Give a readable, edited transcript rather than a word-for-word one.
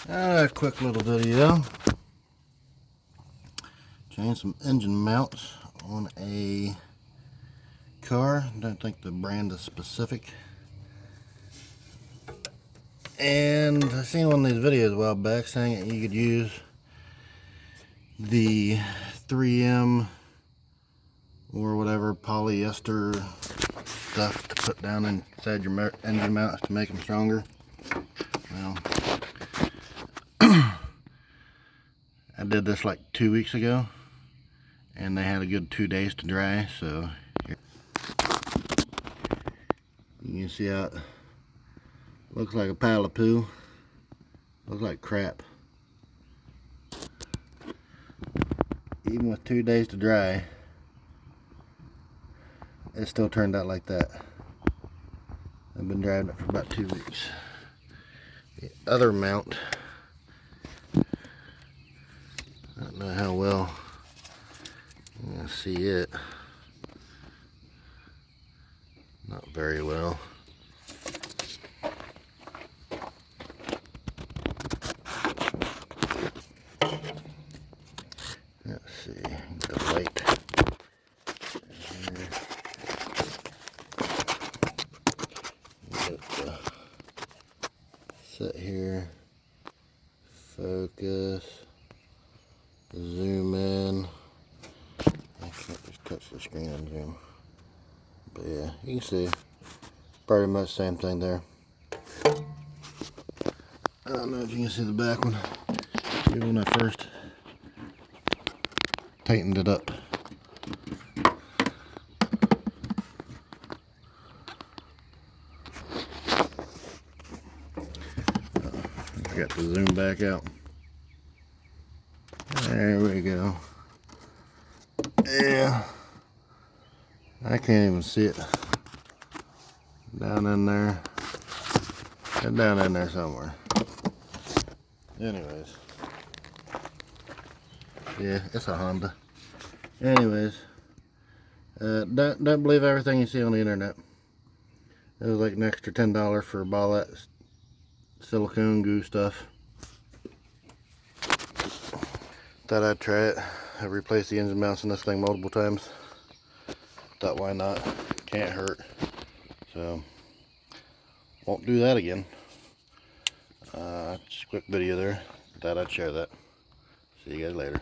A quick little video. Change some engine mounts on a car. Don't think the brand is specific. And I seen one of these videos a while back saying that you could use the 3M or whatever polyester stuff to put down inside your engine mounts to make them stronger. Well, I did this like 2 weeks ago, and they had a good 2 days to dry. So here, you can see how it looks like a pile of poo. Looks like crap. Even with 2 days to dry, it still turned out like that. I've been driving it for about 2 weeks. The other mount, I don't know how well you can see it. Not very well. Let's see, the light. Sit here, focus, zoom in. I can't just touch the screen and zoom. But yeah, you can see pretty much the same thing there. I don't know if you can see the back one. Even when I first tightened it up. I got to zoom back out. There we go. Yeah, I can't even see it. Down in there. And down in there somewhere. Anyways. Yeah, it's a Honda. Anyways. Don't believe everything you see on the internet. It was like an extra $10 for all that silicone goo stuff. Thought I'd try it. I replaced the engine mounts in this thing multiple times. Thought why not? Can't hurt. So won't do that again. Just a quick video there. Thought I'd share that. See you guys later.